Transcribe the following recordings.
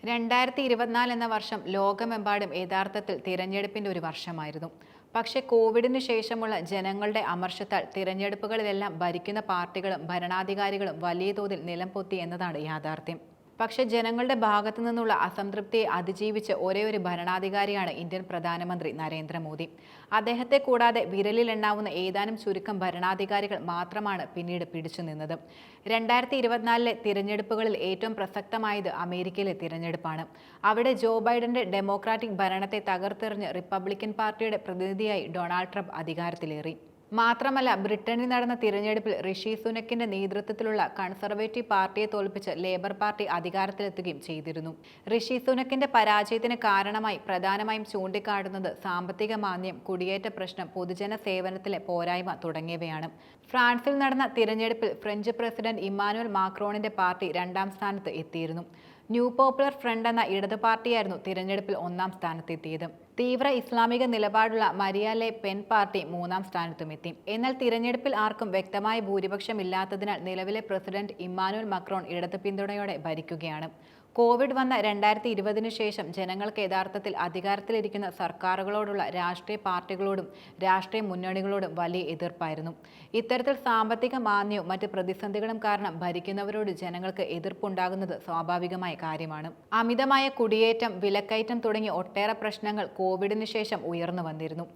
2024 എന്ന വർഷം ലോകമെമ്പാടും യഥാർത്ഥത്തിൽ തിരഞ്ഞെടുപ്പിന്റെ ഒരു വർഷമായിരുന്നു. പക്ഷേ കോവിഡിന് ശേഷമുള്ള ജനങ്ങളുടെ അമർഷത്താൽ തിരഞ്ഞെടുപ്പുകളിലെല്ലാം ഭരിക്കുന്ന പാർട്ടികളും ഭരണാധികാരികളും വലിയ തോതിൽ നിലംപൊത്തി എന്നതാണ് യാഥാർത്ഥ്യം. പക്ഷേ ജനങ്ങളുടെ ഭാഗത്തു നിന്നുള്ള അസംതൃപ്തിയെ അതിജീവിച്ച് ഒരേയൊരു ഭരണാധികാരിയാണ് ഇന്ത്യൻ പ്രധാനമന്ത്രി നരേന്ദ്രമോദി. അദ്ദേഹത്തെ കൂടാതെ വിരലിലെണ്ണാവുന്ന ഏതാനും ചുരുക്കം ഭരണാധികാരികൾ മാത്രമാണ് പിന്നീട് പിടിച്ചു നിന്നത്. 2024 തിരഞ്ഞെടുപ്പുകളിൽ ഏറ്റവും പ്രസക്തമായത് അമേരിക്കയിലെ തിരഞ്ഞെടുപ്പാണ്. അവിടെ ജോ ബൈഡന്റെ ഡെമോക്രാറ്റിക് ഭരണത്തെ തകർത്തെറിഞ്ഞ് റിപ്പബ്ലിക്കൻ പാർട്ടിയുടെ പ്രതിനിധിയായി ഡൊണാൾഡ് ട്രംപ് അധികാരത്തിലേറി. മാത്രമല്ല, ബ്രിട്ടനിൽ നടന്ന തിരഞ്ഞെടുപ്പിൽ ഋഷി സുനക്കിന്റെ നേതൃത്വത്തിലുള്ള കൺസർവേറ്റീവ് പാർട്ടിയെ തോൽപ്പിച്ച് ലേബർ പാർട്ടി അധികാരത്തിലെത്തുകയും ചെയ്തിരുന്നു. ഋഷി സുനക്കിന്റെ പരാജയത്തിന് കാരണമായി പ്രധാനമായും ചൂണ്ടിക്കാട്ടുന്നത് സാമ്പത്തിക മാന്ദ്യം, കുടിയേറ്റ പ്രശ്നം, പൊതുജന സേവനത്തിലെ പോരായ്മ തുടങ്ങിയവയാണ്. ഫ്രാൻസിൽ നടന്ന തിരഞ്ഞെടുപ്പിൽ ഫ്രഞ്ച് പ്രസിഡന്റ് ഇമ്മാനുവൽ മാക്രോണിന്റെ പാർട്ടി 2ാം സ്ഥാനത്ത് എത്തിയിരുന്നു. ന്യൂ പോപ്പുലർ ഫ്രണ്ട് എന്ന ഇടത് പാർട്ടിയായിരുന്നു തിരഞ്ഞെടുപ്പിൽ 1ാം സ്ഥാനത്തെത്തിയത്. തീവ്ര ഇസ്ലാമിക നിലപാടുള്ള മരിയ ലെ പെൻ പാർട്ടി 3ാം സ്ഥാനത്തുമെത്തി. എന്നാൽ തിരഞ്ഞെടുപ്പിൽ ആർക്കും വ്യക്തമായ ഭൂരിപക്ഷമില്ലാത്തതിനാൽ നിലവിലെ പ്രസിഡന്റ് ഇമ്മാനുവൽ മാക്രോൺ ഇടത് പിന്തുണയോടെ ഭരിക്കുകയാണ്. കോവിഡ് വന്ന 2020 ശേഷം ജനങ്ങൾക്ക് യഥാർത്ഥത്തിൽ അധികാരത്തിലിരിക്കുന്ന സർക്കാരുകളോടുള്ള രാഷ്ട്രീയ പാർട്ടികളോടും രാഷ്ട്രീയ മുന്നണികളോടും വലിയ എതിർപ്പായിരുന്നു. ഇത്തരത്തിൽ സാമ്പത്തിക മാന്ദ്യവും മറ്റ് പ്രതിസന്ധികളും കാരണം ഭരിക്കുന്നവരോട് ജനങ്ങൾക്ക് എതിർപ്പുണ്ടാകുന്നത് സ്വാഭാവികമായ കാര്യമാണ്. അമിതമായ കുടിയേറ്റം, വിലക്കയറ്റം തുടങ്ങിയ ഒട്ടേറെ പ്രശ്നങ്ങൾ കോവിഡിന് ശേഷം ഉയർന്നു വന്നിരുന്നു.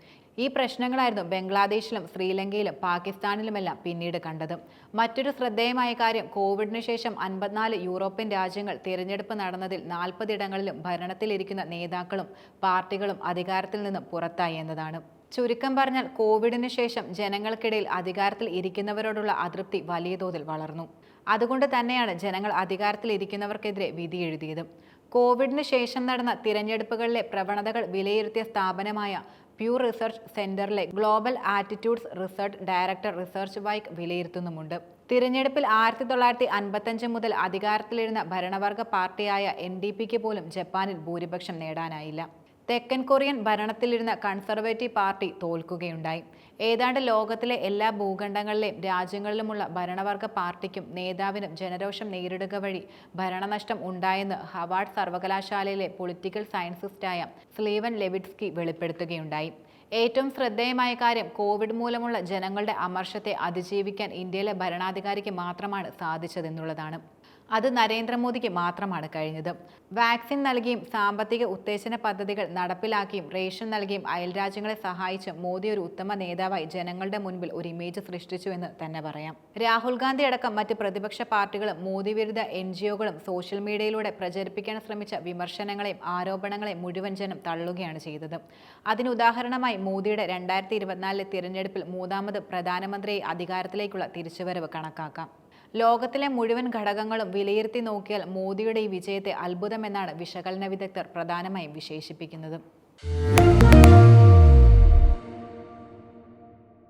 ഈ പ്രശ്നങ്ങളായിരുന്നു ബംഗ്ലാദേശിലും ശ്രീലങ്കയിലും പാകിസ്ഥാനിലുമെല്ലാം പിന്നീട് കണ്ടത്. മറ്റൊരു ശ്രദ്ധേയമായ കാര്യം, കോവിഡിന് ശേഷം 54 യൂറോപ്യൻ രാജ്യങ്ങൾ തിരഞ്ഞെടുപ്പ് നടന്നതിൽ 40 ഇടങ്ങളിലും ഭരണത്തിലിരിക്കുന്ന നേതാക്കളും പാർട്ടികളും അധികാരത്തിൽ നിന്നും പുറത്തായി എന്നതാണ്. ചുരുക്കം പറഞ്ഞാൽ, കോവിഡിന് ശേഷം ജനങ്ങൾക്കിടയിൽ അധികാരത്തിൽ ഇരിക്കുന്നവരോടുള്ള അതൃപ്തി വലിയ തോതിൽ വളർന്നു. അതുകൊണ്ട് തന്നെയാണ് ജനങ്ങൾ അധികാരത്തിൽ ഇരിക്കുന്നവർക്കെതിരെ വിധി എഴുതിയത്. കോവിഡിന് ശേഷം നടന്ന തിരഞ്ഞെടുപ്പുകളിലെ പ്രവണതകൾ വിലയിരുത്തിയ സ്ഥാപനമായ പ്യൂ റിസർച്ച് സെന്ററിലെ global attitudes research director research വൈക്ക് വിലയിരുത്തുന്നുമുണ്ട്. തിരഞ്ഞെടുപ്പിൽ 1955 മുതൽ അധികാരത്തിലിരുന്ന ഭരണവർഗ പാർട്ടിയായ NDPക്ക് പോലും ജപ്പാനിൽ ഭൂരിപക്ഷം നേടാനായില്ല. തെക്കൻ കൊറിയൻ ഭരണത്തിലിരുന്ന കൺസർവേറ്റീവ് പാർട്ടി തോൽക്കുകയുണ്ടായി. ഏതാണ്ട് ലോകത്തിലെ എല്ലാ ഭൂഖണ്ഡങ്ങളിലെയും രാജ്യങ്ങളിലുമുള്ള ഭരണവർഗ പാർട്ടിക്കും നേതാവിനും ജനരോഷം നേരിടുക വഴി ഭരണനഷ്ടം ഉണ്ടായെന്ന് ഹവാർഡ് സർവകലാശാലയിലെ പൊളിറ്റിക്കൽ സയൻസിസ്റ്റായ സ്ലീവൻ ലെവിറ്റ്സ്കി വെളിപ്പെടുത്തുകയുണ്ടായി. ഏറ്റവും ശ്രദ്ധേയമായ കാര്യം, കോവിഡ് മൂലമുള്ള ജനങ്ങളുടെ അമർഷത്തെ അതിജീവിക്കാൻ ഇന്ത്യയിലെ ഭരണാധികാരിക്ക് മാത്രമാണ് സാധിച്ചതെന്നുള്ളതാണ്. അത് നരേന്ദ്രമോദിക്ക് മാത്രമാണ് കഴിഞ്ഞത്. വാക്സിൻ നൽകിയും സാമ്പത്തിക ഉത്തേജന പദ്ധതികൾ നടപ്പിലാക്കിയും റേഷൻ നൽകിയും അയൽരാജ്യങ്ങളെ സഹായിച്ചും മോദി ഒരു ഉത്തമ നേതാവായി ജനങ്ങളുടെ മുൻപിൽ ഒരു ഇമേജ് സൃഷ്ടിച്ചു എന്ന് തന്നെ പറയാം. രാഹുൽ ഗാന്ധി അടക്കം മറ്റ് പ്രതിപക്ഷ പാർട്ടികളും മോദി വിരുദ്ധ NGOകളും സോഷ്യൽ മീഡിയയിലൂടെ പ്രചരിപ്പിക്കാൻ ശ്രമിച്ച വിമർശനങ്ങളെയും ആരോപണങ്ങളെയും മുഴുവൻ ജനം തള്ളുകയാണ് ചെയ്തത്. അതിനുദാഹരണമായി മോദിയുടെ 2024 തിരഞ്ഞെടുപ്പിൽ 3ാമത് പ്രധാനമന്ത്രിയെ അധികാരത്തിലേക്കുള്ള തിരിച്ചുവരവ് കണക്കാക്കാം. ലോകത്തിലെ മുഴുവൻ ഘടകങ്ങളും വിലയിരുത്തി നോക്കിയാൽ മോദിയുടെ ഈ വിജയത്തെ അത്ഭുതമെന്നാണ് വിശകലന വിദഗ്ധർ പ്രധാനമായും വിശേഷിപ്പിക്കുന്നത്.